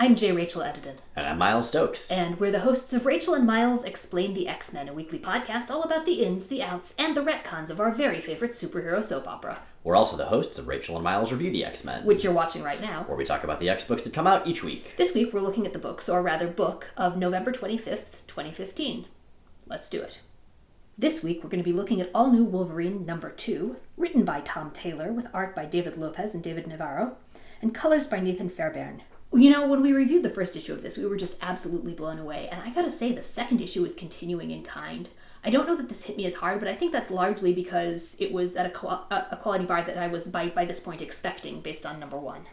I'm J. Rachel Edidin. And I'm Miles Stokes. And we're the hosts of Rachel and Miles Explain the X-Men, a weekly podcast all about the ins, the outs, and the retcons of our very favorite superhero soap opera. We're also the hosts of Rachel and Miles Review the X-Men, which you're watching right now, where we talk about the X books that come out each week. This week we're looking at the books, or rather book, of November 25th, 2015. Let's do it. This week we're going to be looking at All-New Wolverine number 2, written by Tom Taylor, with art by David Lopez and David Navarro, and colors by Nathan Fairbairn. You know, when we reviewed the first issue of this, we were just absolutely blown away, and I gotta say, the second issue is continuing in kind. I don't know that this hit me as hard, but I think that's largely because it was at a quality bar that I was, by this point, expecting based on number 1.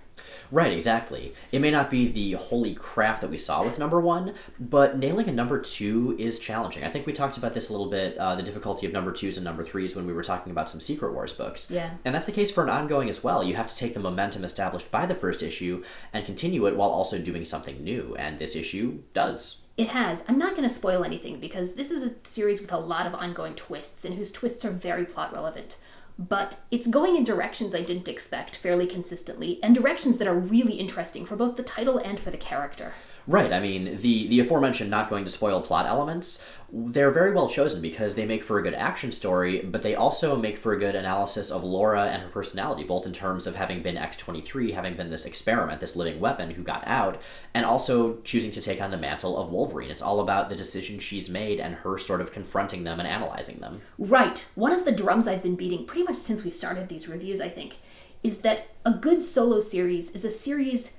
Right, exactly. It may not be the holy crap that we saw with number 1, but nailing a number 2 is challenging. I think we talked about this a little bit, the difficulty of number 2s and number 3s when we were talking about some Secret Wars books. Yeah. And that's the case for an ongoing as well. You have to take the momentum established by the first issue and continue it while also doing something new, and this issue does. It has. I'm not going to spoil anything because this is a series with a lot of ongoing twists and whose twists are very plot relevant. But it's going in directions I didn't expect fairly consistently, and directions that are really interesting for both the title and for the character. Right, I mean, the aforementioned not going to spoil plot elements, they're very well chosen because they make for a good action story, but they also make for a good analysis of Laura and her personality, both in terms of having been X-23, having been this experiment, this living weapon who got out, and also choosing to take on the mantle of Wolverine. It's all about the decisions she's made and her sort of confronting them and analyzing them. Right. One of the drums I've been beating pretty much since we started these reviews, I think, is that a good solo series is a series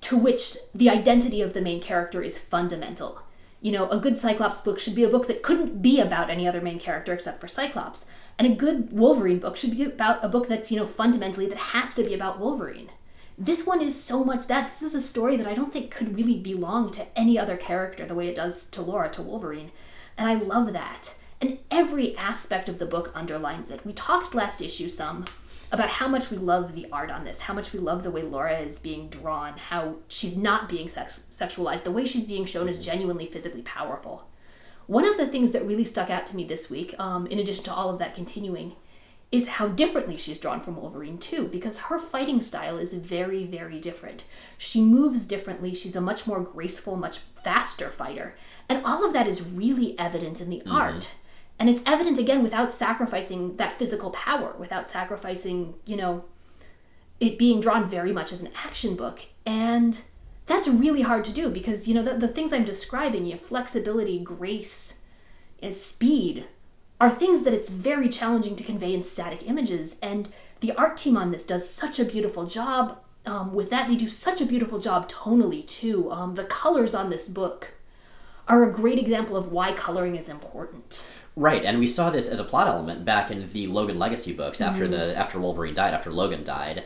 to which the identity of the main character is fundamental. You know, a good Cyclops book should be a book that couldn't be about any other main character except for Cyclops. And a good Wolverine book should be about a book that's, fundamentally that has to be about Wolverine. This one is so much that. This is a story that I don't think could really belong to any other character the way it does to Laura, to Wolverine. And I love that. And every aspect of the book underlines it. We talked last issue some about how much we love the art on this, how much we love the way Laura is being drawn, how she's not being sexualized, the way she's being shown as genuinely physically powerful. One of the things that really stuck out to me this week, in addition to all of that continuing, is how differently she's drawn from Wolverine too, because her fighting style is very, very different. She moves differently, she's a much more graceful, much faster fighter, and all of that is really evident in the art. And it's evident, again, without sacrificing that physical power, without sacrificing, it being drawn very much as an action book. And that's really hard to do because, the things I'm describing, flexibility, grace, and speed, are things that it's very challenging to convey in static images. And the art team on this does such a beautiful job with that. They do such a beautiful job tonally, too. The colors on this book are a great example of why coloring is important. Right, and we saw this as a plot element back in the Logan Legacy books after Wolverine died, after Logan died,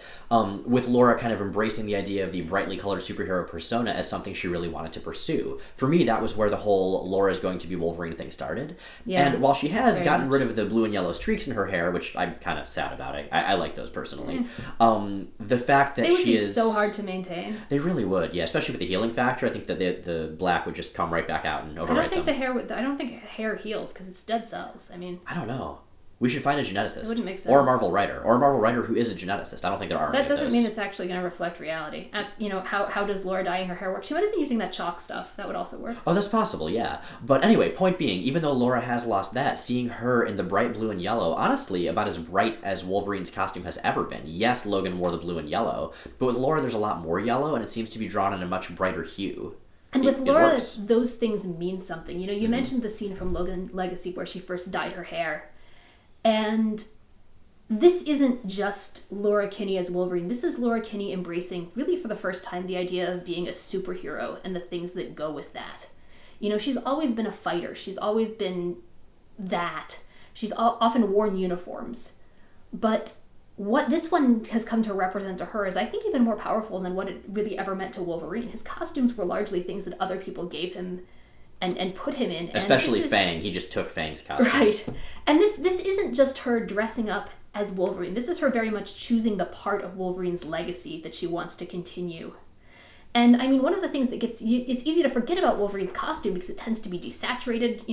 with Laura kind of embracing the idea of the brightly colored superhero persona as something she really wanted to pursue. For me, that was where the whole Laura is going to be Wolverine thing started. Yeah, and while she has gotten rid of the blue and yellow streaks in her hair, which I'm kind of sad about it, I like those personally, the fact that they would be so hard to maintain. They really would, yeah, especially with the healing factor. I think that the black would just come right back out and overwrite them. I don't think hair heals because it's dead cells. I don't know. We should find a geneticist. It wouldn't make sense. Or a Marvel writer who is a geneticist. I don't think there are. That doesn't mean it's actually going to reflect reality. As how does Laura dyeing her hair work? She might have been using that chalk stuff. That would also work. Oh, that's possible, yeah. But anyway, point being, even though Laura has lost that, seeing her in the bright blue and yellow, honestly, about as bright as Wolverine's costume has ever been. Yes, Logan wore the blue and yellow, but with Laura, there's a lot more yellow, and it seems to be drawn in a much brighter hue. And with Laura, those things mean something. You mentioned the scene from Logan Legacy where she first dyed her hair. And this isn't just Laura Kinney as Wolverine. This is Laura Kinney embracing, really for the first time, the idea of being a superhero and the things that go with that. She's always been a fighter. She's always been that. She's often worn uniforms. But what this one has come to represent to her is, I think, even more powerful than what it really ever meant to Wolverine. His costumes were largely things that other people gave him and put him in. Especially Fang. He just took Fang's costume. Right. And this isn't just her dressing up as Wolverine. This is her very much choosing the part of Wolverine's legacy that she wants to continue. And, one of the things that it's easy to forget about Wolverine's costume because it tends to be desaturated.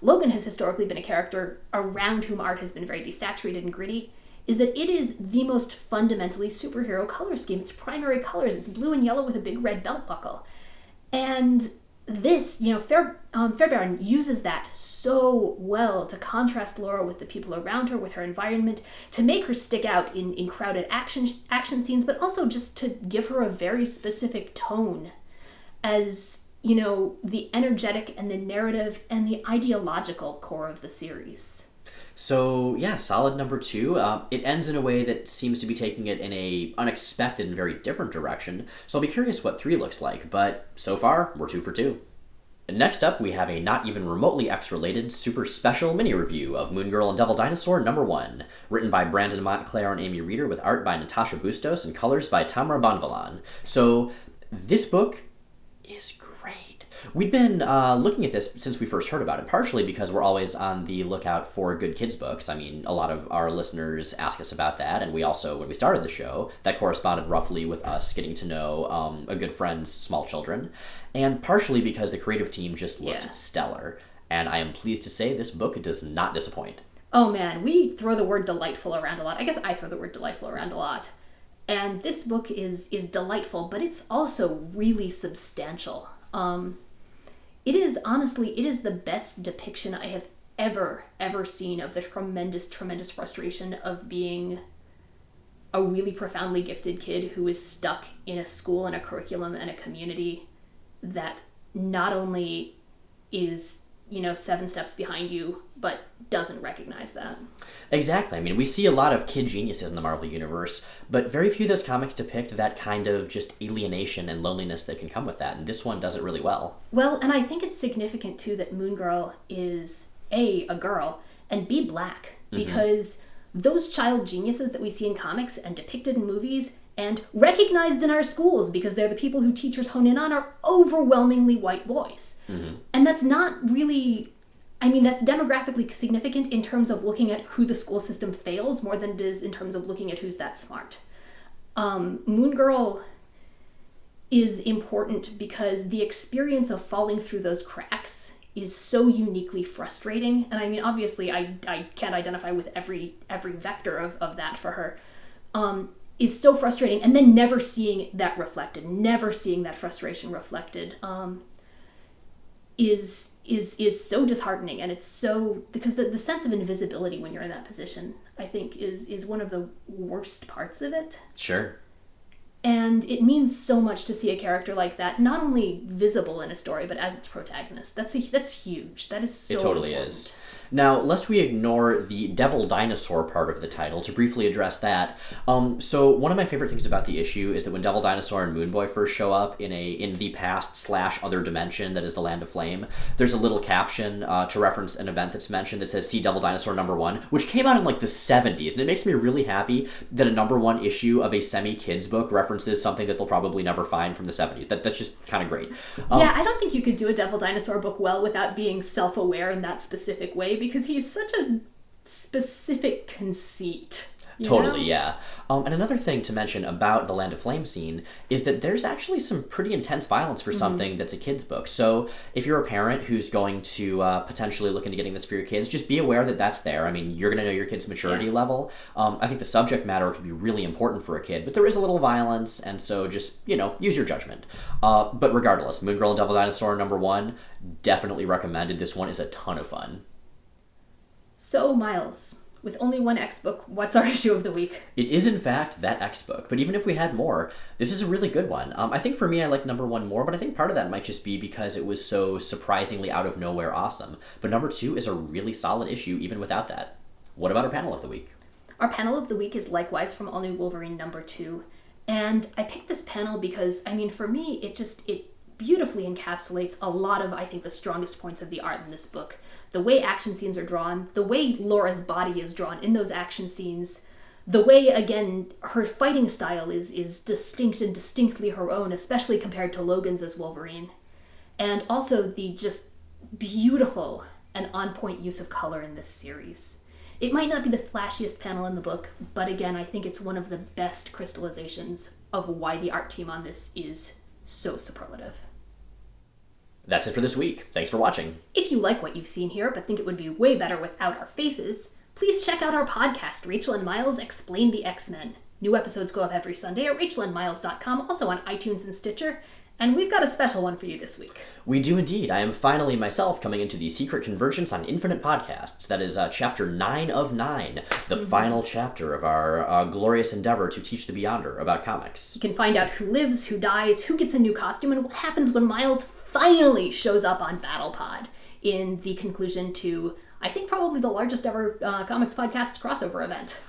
Logan has historically been a character around whom art has been very desaturated and gritty. is that it is the most fundamentally superhero color scheme. Its primary colors, it's blue and yellow with a big red belt buckle. And this, Fairbairn uses that so well to contrast Laura with the people around her, with her environment, to make her stick out in crowded action scenes, but also just to give her a very specific tone as, the energetic and the narrative and the ideological core of the series. So, yeah, solid number 2. It ends in a way that seems to be taking it in a unexpected and very different direction, so I'll be curious what 3 looks like, but so far, we're 2 for 2. Next up, we have a not even remotely X-related, super special mini-review of Moon Girl and Devil Dinosaur number 1, written by Brandon Montclair and Amy Reeder, with art by Natasha Bustos and colors by Tamara Bonvillain. So, this book is great. We'd been looking at this since we first heard about it, partially because we're always on the lookout for good kids' books. I mean, a lot of our listeners ask us about that, and we also, when we started the show, that corresponded roughly with us getting to know a good friend's small children, and partially because the creative team just looked stellar. And I am pleased to say this book does not disappoint. Oh man, we throw the word delightful around a lot. I guess I throw the word delightful around a lot. And this book is delightful, but it's also really substantial. It is the best depiction I have ever seen of the tremendous frustration of being a really profoundly gifted kid who is stuck in a school and a curriculum and a community that not only is, 7 steps behind you, but doesn't recognize that. Exactly. I mean, we see a lot of kid geniuses in the Marvel Universe, but very few of those comics depict that kind of just alienation and loneliness that can come with that, and this one does it really well. Well, and I think it's significant, too, that Moon Girl is, A, a girl, and B, black, because those child geniuses that we see in comics and depicted in movies and recognized in our schools because they're the people who teachers hone in on are overwhelmingly white boys. And that's not really... that's demographically significant in terms of looking at who the school system fails more than it is in terms of looking at who's that smart. Moon Girl is important because the experience of falling through those cracks is so uniquely frustrating. And obviously I can't identify with every vector of that for her. Is so frustrating, and then never seeing that frustration reflected is so disheartening. And it's so, because the sense of invisibility when you're in that position, I think is one of the worst parts of it. Sure. And it means so much to see a character like that not only visible in a story, but as its protagonist. That's huge. That is so It totally important. is. Now, lest we ignore the Devil Dinosaur part of the title, to briefly address that, so one of my favorite things about the issue is that when Devil Dinosaur and Moon Boy first show up in the past/other dimension that is the Land of Flame, there's a little caption to reference an event that's mentioned that says, "See Devil Dinosaur number 1," which came out in the 70s, and it makes me really happy that a number 1 issue of a semi-kids book references something that they'll probably never find from the 70s. That's just kind of great. Yeah, I don't think you could do a Devil Dinosaur book well without being self-aware in that specific way, because he's such a specific conceit. Totally, yeah. And another thing to mention about the Land of Flame scene is that there's actually some pretty intense violence for something that's a kid's book. So if you're a parent who's going to potentially look into getting this for your kids, just be aware that that's there. You're going to know your kid's maturity level. I think the subject matter could be really important for a kid, but there is a little violence, and so just, use your judgment. But regardless, Moon Girl and Devil Dinosaur number 1, definitely recommended. This one is a ton of fun. So, Miles, with only one X book, what's our issue of the week? It is, in fact, that X book. But even if we had more, this is a really good one. I think for me, I like number 1 more, but I think part of that might just be because it was so surprisingly out of nowhere awesome. But number 2 is a really solid issue, even without that. What about our panel of the week? Our panel of the week is likewise from All-New Wolverine number 2. And I picked this panel because, for me, it beautifully encapsulates a lot of, I think, the strongest points of the art in this book. The way action scenes are drawn, the way Laura's body is drawn in those action scenes, the way, again, her fighting style is distinct and distinctly her own, especially compared to Logan's as Wolverine. And also the just beautiful and on-point use of color in this series. It might not be the flashiest panel in the book, but again, I think it's one of the best crystallizations of why the art team on this is so superlative. That's it for this week. Thanks for watching. If you like what you've seen here, but think it would be way better without our faces, Please check out our podcast, Rachel and Miles Explain the X-Men. New episodes go up every Sunday at rachelandmiles.com, also on iTunes and Stitcher. And we've got a special one for you this week. We do indeed. I am finally myself coming into the Secret Convergence on Infinite Podcasts. That is chapter 9 of 9, the final chapter of our glorious endeavor to teach the Beyonder about comics. You can find out who lives, who dies, who gets a new costume, and what happens when Miles finally shows up on BattlePod in the conclusion to, I think, probably the largest ever comics podcast crossover event.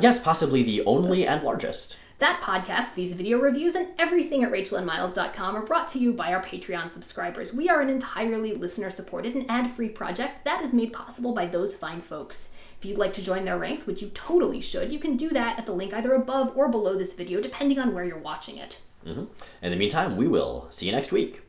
Yes, possibly the only and largest. That podcast, these video reviews, and everything at rachelandmiles.com are brought to you by our Patreon subscribers. We are an entirely listener-supported and ad-free project that is made possible by those fine folks. If you'd like to join their ranks, which you totally should, you can do that at the link either above or below this video, depending on where you're watching it. In the meantime, we will see you next week.